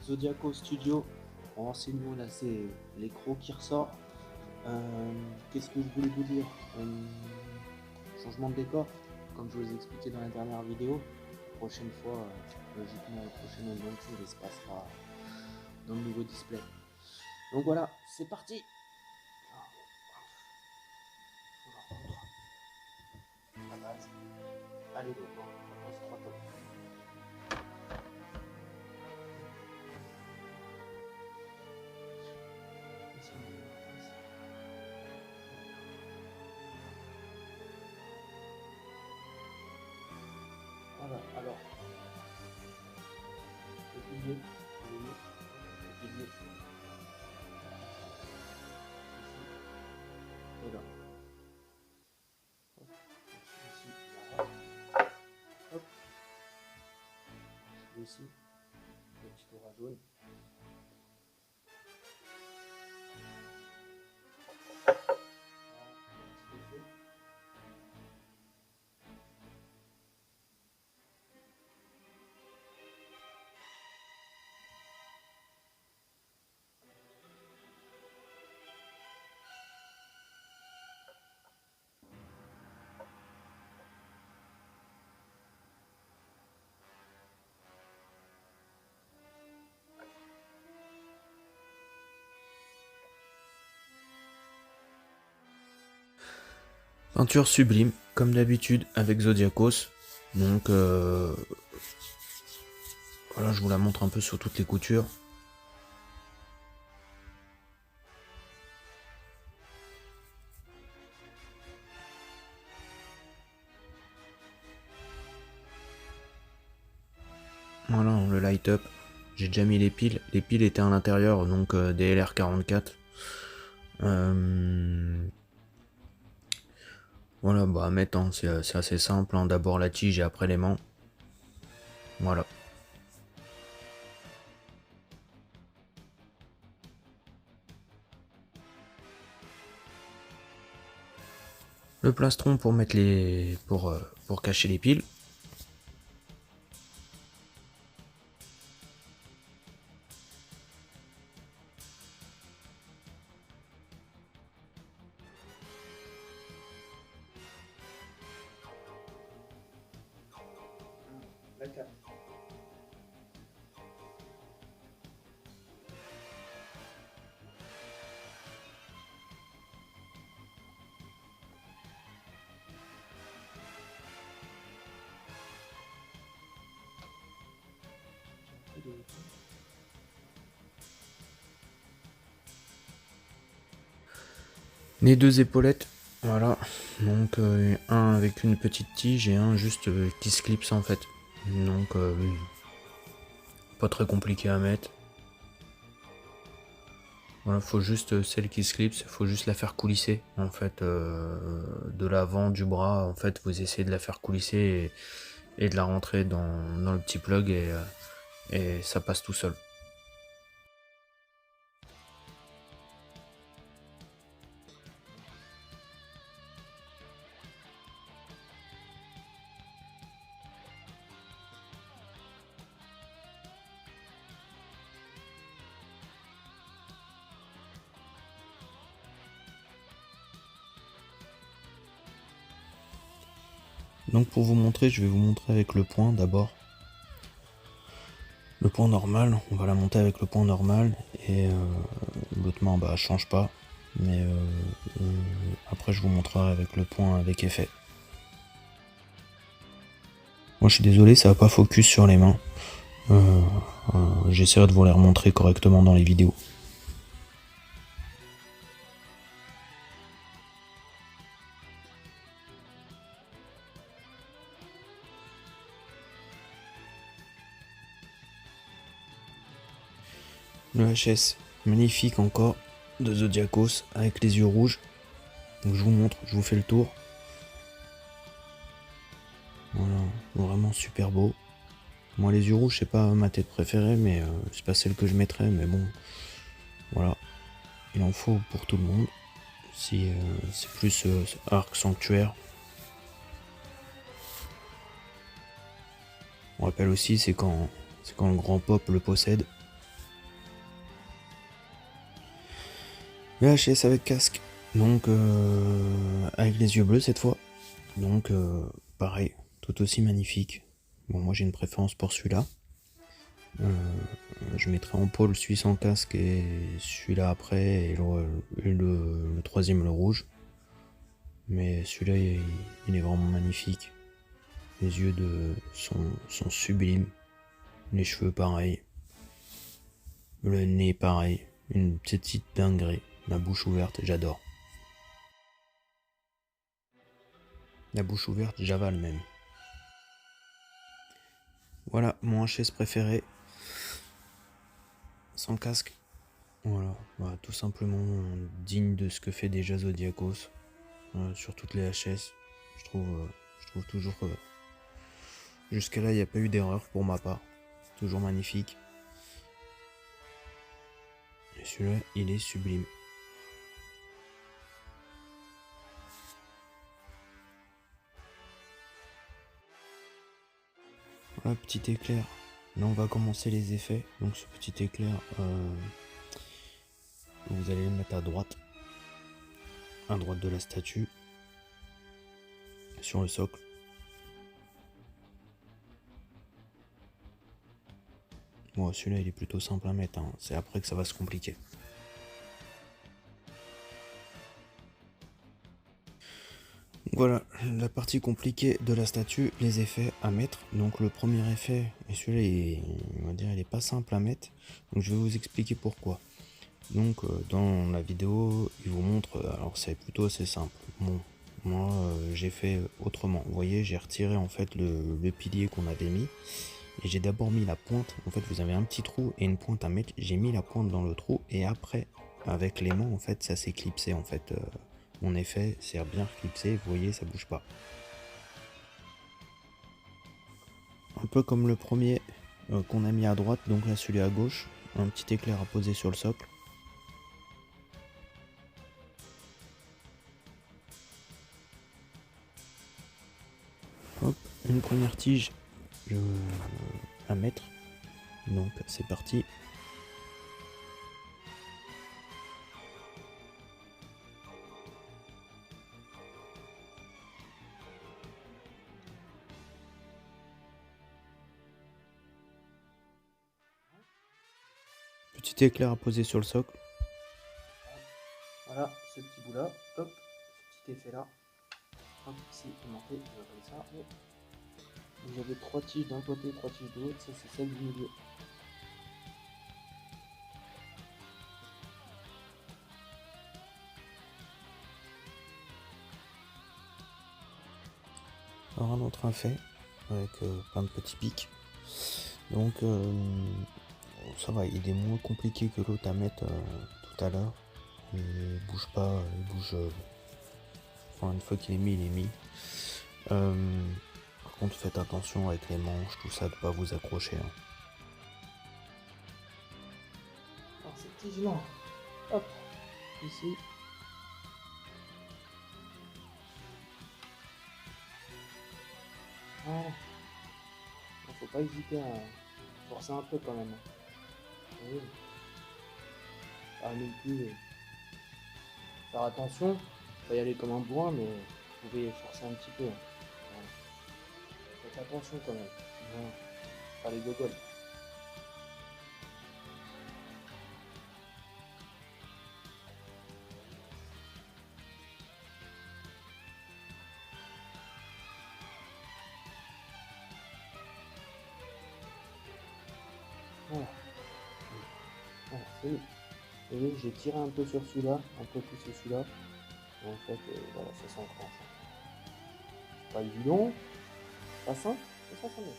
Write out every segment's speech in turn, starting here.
Zodiaco Studio. Renseignons, là c'est l'écran qui ressort. Qu'est-ce que je voulais vous dire? Changement de décor, comme je vous ai expliqué dans la dernière vidéo. Prochaine fois, logiquement, le prochain adventure il se passera dans le nouveau display. Donc voilà, c'est parti. Allez, go, on se trois tours. Voilà, alors, le pilier, le pilier, et là. Hop, celui-ci, là. Hop, celui-ci, le petit aura jaune. Peinture sublime, comme d'habitude avec Zodiacos. Donc voilà, je vous la montre un peu sur toutes les coutures. Voilà, le light up. J'ai déjà mis les piles. Les piles étaient à l'intérieur, donc des LR44. Voilà, bah à mettre, hein, c'est assez simple. Hein. D'abord la tige et après l'aimant. Voilà. Le plastron pour mettre les, pour cacher les piles. La 4. Les deux épaulettes, voilà, donc un avec une petite tige et un juste qui se clipse en fait, donc pas très compliqué à mettre. Voilà, faut juste celle qui se clipse, faut juste la faire coulisser en fait, de l'avant du bras, en fait vous essayez de la faire coulisser et de la rentrer dans le petit plug et ça passe tout seul. Donc pour vous montrer, je vais vous montrer avec le point d'abord. Le point normal, on va la monter avec le point normal et l'autre main bah change pas, mais après je vous montrerai avec le point avec effet. Moi je suis désolé, ça va pas focus sur les mains. J'essaierai de vous les remontrer correctement dans les vidéos. Le HS, magnifique encore, de Zodiacos, avec les yeux rouges. Donc je vous montre, je vous fais le tour. Voilà, vraiment super beau. Moi les yeux rouges c'est pas ma tête préférée, mais c'est pas celle que je mettrais, mais bon, voilà. Il en faut pour tout le monde. Si c'est plus arc sanctuaire. On rappelle aussi c'est quand le grand pop le possède. VHS avec casque, donc avec les yeux bleus cette fois, donc pareil, tout aussi magnifique. Bon, moi j'ai une préférence pour celui-là. Je mettrai en pôle celui sans casque et celui-là après, et le troisième le rouge. Mais celui-là il est vraiment magnifique. Les yeux sont sublimes, les cheveux pareil, le nez pareil, une petite dinguerie, la bouche ouverte, j'adore. La bouche ouverte, j'avale même. Voilà, mon HS préféré. Sans casque. Voilà, bah, tout simplement digne de ce que fait déjà Zodiacos sur toutes les HS. Je trouve toujours que jusqu'à là, il n'y a pas eu d'erreur pour ma part. Toujours magnifique. Et celui-là, il est sublime. Voilà, petit éclair. Là, on va commencer les effets. Donc, ce petit éclair, vous allez le mettre à droite de la statue, sur le socle. Bon, celui-là, il est plutôt simple à mettre, hein. C'est après que ça va se compliquer. Voilà, la partie compliquée de la statue, les effets à mettre. Donc le premier effet, et celui-là, on va dire, il est pas simple à mettre. Donc je vais vous expliquer pourquoi. Donc dans la vidéo, il vous montre, alors c'est plutôt assez simple. Bon, moi j'ai fait autrement. Vous voyez, j'ai retiré en fait le pilier qu'on avait mis. Et j'ai d'abord mis la pointe. En fait, vous avez un petit trou et une pointe à mettre. J'ai mis la pointe dans le trou et après, avec l'aimant, en fait, ça s'est clipsé. En fait, mon effet s'est bien clipsé. Vous voyez, ça bouge pas. Un peu comme le premier qu'on a mis à droite, donc là celui à gauche. Un petit éclair à poser sur le socle. Hop, une première tige à mettre. Donc c'est parti. Petit éclair à poser sur le socle. Voilà, ce petit bout là, hop, ce petit effet là. Hop, ici, aimanté, comme ça. Et vous avez 3 tiges d'un côté, 3 tiges de l'autre, ça c'est celle du milieu. Alors un autre effet avec plein de petits pics. Donc ça va, il est moins compliqué que l'autre à mettre tout à l'heure. Il bouge pas, il bouge. Enfin, une fois qu'il est mis, il est mis. Par contre, faites attention avec les manches, tout ça, de pas vous accrocher. Hein. Alors cette tige là, hop, ici. Voilà. Faut pas hésiter à forcer un peu quand même. Oui. Non plus faire attention, pas y aller comme un bourrin, mais vous pouvez forcer un petit peu. Voilà. Faites attention quand même. Voilà. Pas les gogoles. Voilà. Voilà, c'est bon. Vous voyez, j'ai tiré un peu sur celui-là, un peu plus sur celui-là. Et en fait, voilà, ça s'enclenche. Pas évident, pas simple, mais ça s'en est.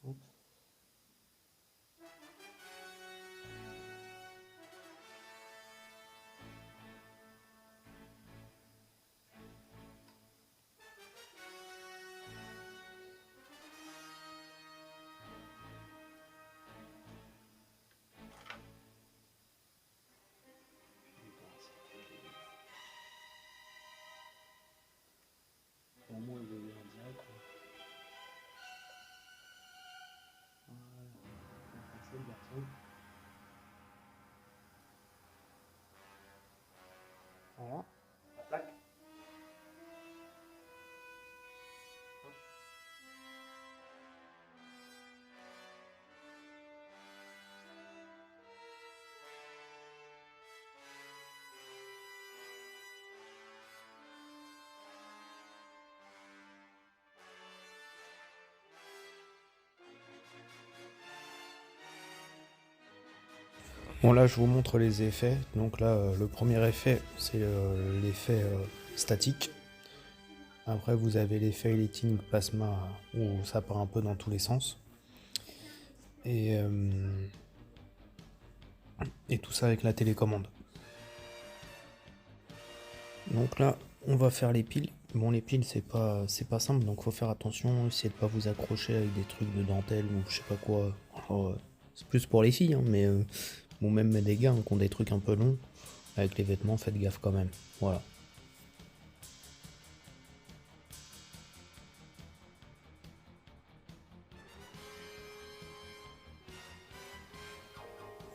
Hop. Bon là je vous montre les effets, donc là le premier effet c'est l'effet statique. Après vous avez l'effet lighting plasma où ça part un peu dans tous les sens. Et, euh, et tout ça avec la télécommande. Donc là on va faire les piles. Bon les piles c'est pas simple donc faut faire attention, essayez de pas vous accrocher avec des trucs de dentelle ou je sais pas quoi. Alors, c'est plus pour les filles hein, mais ou même des gars hein, qui ont des trucs un peu longs. Avec les vêtements, faites gaffe quand même. Voilà.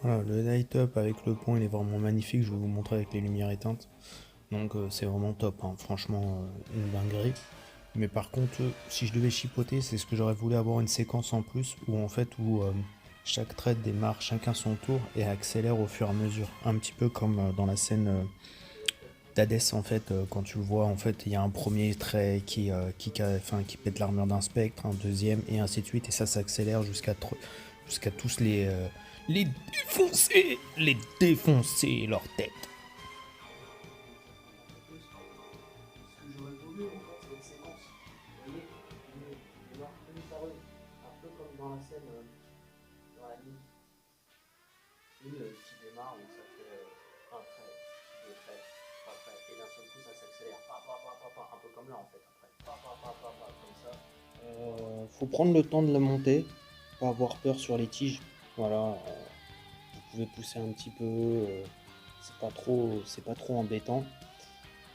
Voilà, le light up avec le point, il est vraiment magnifique. Je vais vous montrer avec les lumières éteintes. Donc c'est vraiment top, hein. Franchement, une dinguerie. Mais par contre, si je devais chipoter, c'est ce que j'aurais voulu avoir une séquence en plus où en fait où chaque trait démarre chacun son tour et accélère au fur et à mesure. Un petit peu comme dans la scène d'Hadès en fait, quand tu le vois, en fait, il y a un premier trait qui pète l'armure d'un spectre, un deuxième et ainsi de suite, et ça s'accélère jusqu'à tous les défoncer leur tête. Ce que j'aurais voulu, en fait, c'est une séquence. Vous voyez, de voir une par une, un peu comme dans la scène, dans la nuit, qui démarre, où ça fait un trait, deux traits, trois traits, et d'un seul coup, ça s'accélère, un peu comme là, en fait, après, comme ça. Faut prendre le temps de la monter, pas avoir peur sur les tiges. Voilà, vous pouvez pousser un petit peu, c'est pas trop embêtant.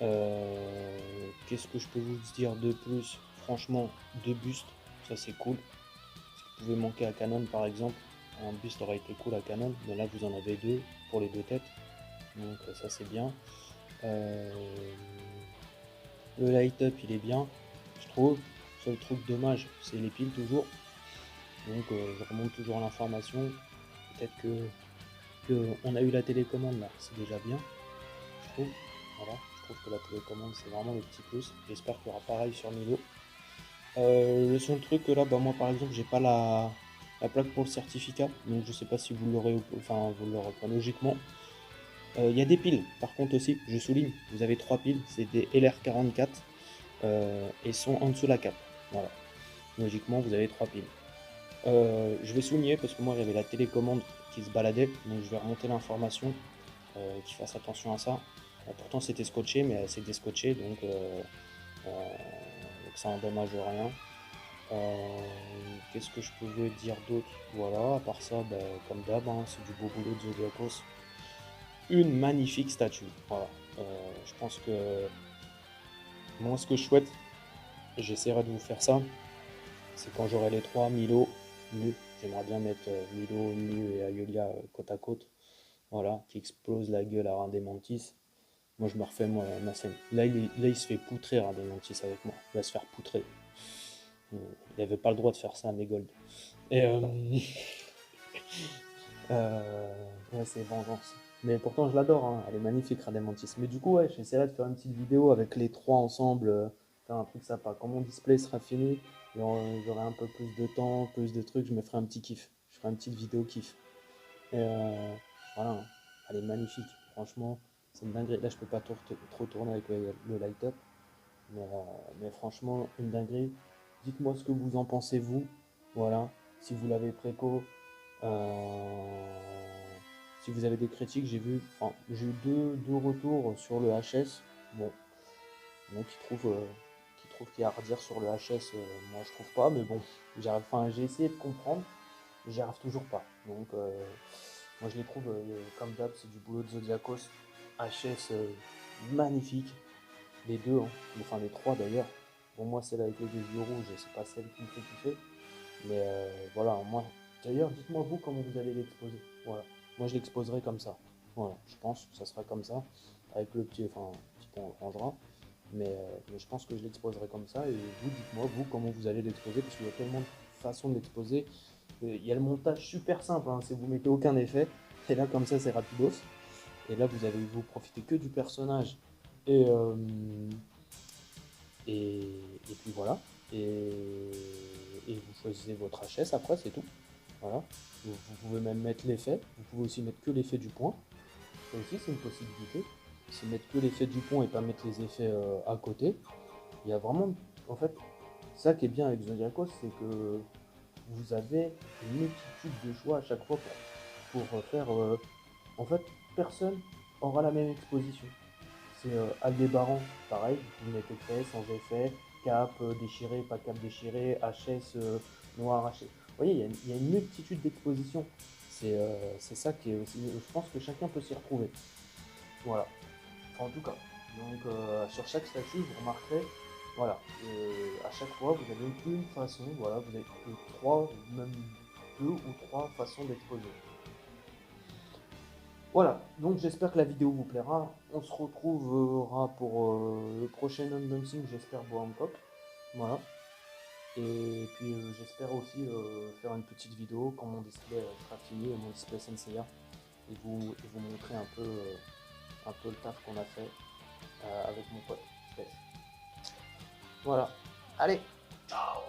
Qu'est-ce que je peux vous dire de plus? Franchement, deux bustes, ça c'est cool. Si vous pouvez manquer à Canon par exemple, un buste aurait été cool à Canon, mais là vous en avez deux pour les deux têtes, donc ça c'est bien. Euh, le light up il est bien, je trouve. Seul truc dommage, c'est les piles toujours. Donc je remonte toujours l'information. Peut-être que on a eu la télécommande là, c'est déjà bien, je trouve. Voilà, je trouve que la télécommande c'est vraiment le petit plus. J'espère qu'il y aura pareil sur Milo. Le seul truc que là, bah, moi par exemple, j'ai pas la plaque pour le certificat, donc je sais pas si vous l'aurez, enfin vous l'aurez pas logiquement. Il y a des piles, par contre aussi, je souligne, vous avez trois piles, c'est des LR44 et sont en dessous de la cape. Voilà, logiquement vous avez trois piles. Je vais souligner parce que moi j'avais la télécommande qui se baladait, donc je vais remonter l'information, qu'il fasse attention à ça. Pourtant c'était scotché, mais c'est déscotché, donc ça endommage rien. Qu'est-ce que je pouvais dire d'autre? Voilà, à part ça, bah, comme d'hab, hein, c'est du beau boulot de Zodiacos. Une magnifique statue. Voilà. Je pense que moi, ce que je souhaite, j'essaierai de vous faire ça, c'est quand j'aurai les trois Milo nus. J'aimerais bien mettre Milo nu et Ayolia côte à côte. Voilà, qui explose la gueule à Randemantis. Moi, je me refais moi, ma scène. Là, il se fait poutrer Randemantis avec moi. Il va se faire poutrer. Il n'avait pas le droit de faire ça à Megold. Et ouais, c'est vengeance. Mais pourtant, je l'adore, hein. Elle est magnifique, Radamantis. Mais du coup, ouais, j'essaierai de faire une petite vidéo avec les trois ensemble, faire un truc sympa. Quand mon display sera fini, j'aurai un peu plus de temps, plus de trucs, je me ferai un petit kiff. Je ferai une petite vidéo kiff. Et voilà, hein. Elle est magnifique. Franchement, c'est une dinguerie. Là, je peux pas trop tourner avec le light-up. Mais franchement, une dinguerie. Dites-moi ce que vous en pensez, vous. Voilà. Si vous l'avez préco, si vous avez des critiques, j'ai eu deux retours sur le HS. Bon, donc qui trouvent qu'il y a à redire sur le HS, moi je trouve pas, mais bon, j'ai essayé de comprendre, j'y arrive toujours pas. Donc moi je les trouve, comme d'hab, c'est du boulot de Zodiacos. HS magnifique, les deux, hein. Enfin les trois d'ailleurs. Bon, moi celle avec les deux yeux rouges, c'est pas celle qui me fait kiffer. Mais voilà, moi, d'ailleurs, dites-moi vous comment vous allez l'exposer. Voilà. Moi, je l'exposerai comme ça. Voilà, je pense que ça sera comme ça. Avec le petit, enfin, petit point, on rangera. Mais je pense que je l'exposerai comme ça. Et vous, dites-moi, vous, comment vous allez l'exposer. Parce qu'il y a tellement de façons de l'exposer. Il y a le montage super simple, hein, si vous mettez aucun effet. Et là, comme ça, c'est rapidos. Et là, vous profitez que du personnage. Et, euh, et puis voilà. Et vous choisissez votre HS après, c'est tout. Voilà. Vous pouvez même mettre l'effet. Vous pouvez aussi mettre que l'effet du point. Ça aussi, c'est une possibilité. C'est mettre que l'effet du point et pas mettre les effets à côté. Il y a vraiment, en fait, ça qui est bien avec Zodiacos, c'est que vous avez une multitude de choix à chaque fois pour faire. En fait, personne aura la même exposition. C'est Aldébaran, pareil, vous mettez effet, sans effet, cap déchiré, pas cap déchiré, HS noir haché. Vous voyez, il y a une multitude d'expositions. C'est ça qui est aussi. Je pense que chacun peut s'y retrouver. Voilà. Enfin, en tout cas. Donc sur chaque statut, vous remarquerez, voilà, à chaque fois vous avez une façon, voilà, vous avez que 3, même 2 ou 3 façons d'exposer. Voilà, donc j'espère que la vidéo vous plaira. On se retrouvera pour le prochain unboxing, j'espère Hancock. Voilà. Et puis j'espère aussi faire une petite vidéo quand mon display sera fini, mon display Senseiya, et vous montrer un peu le taf qu'on a fait avec mon pote Spes. Voilà. Allez, ciao.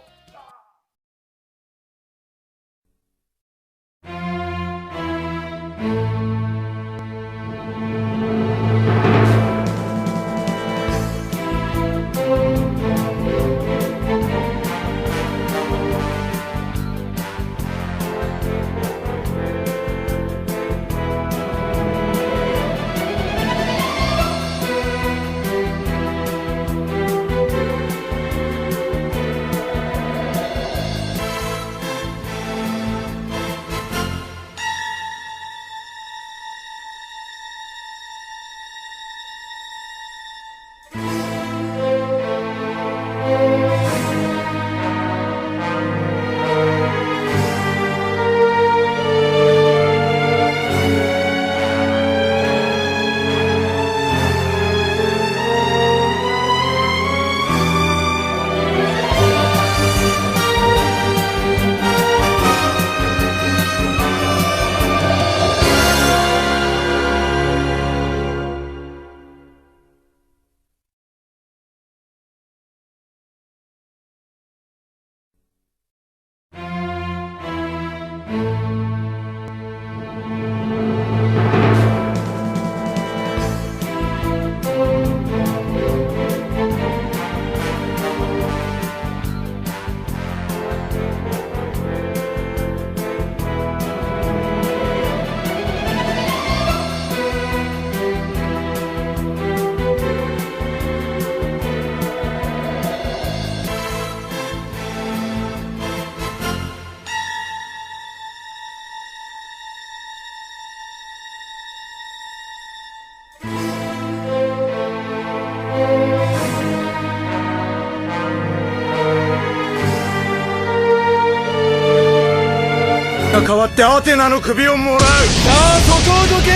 代わってアテナの首をもらう。さあそこをどけ。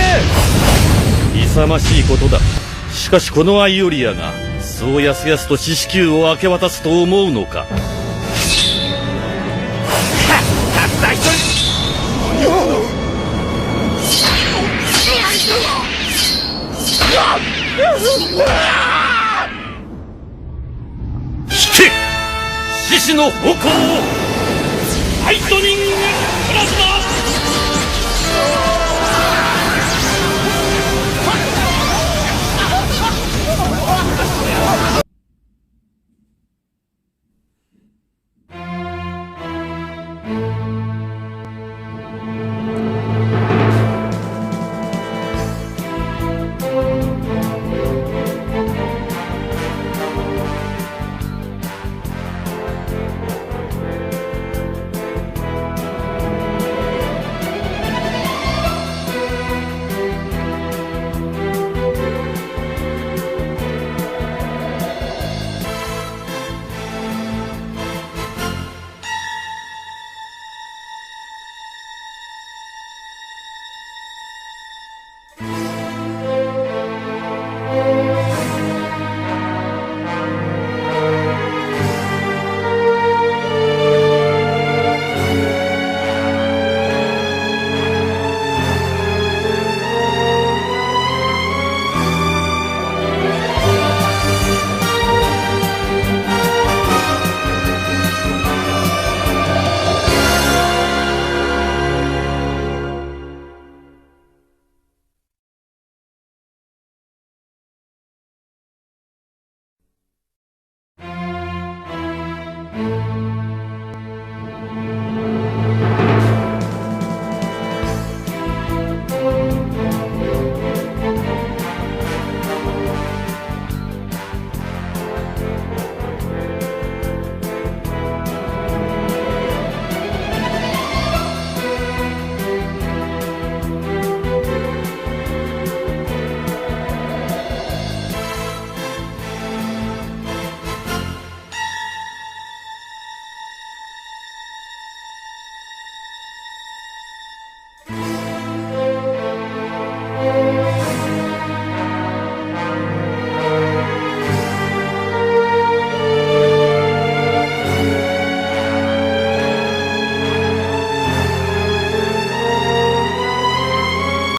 勇ましいことだ。しかしこのアイオリアがそうやすやすと四死球を明け渡すと思うのか。たった一人。引け獅子の矛を。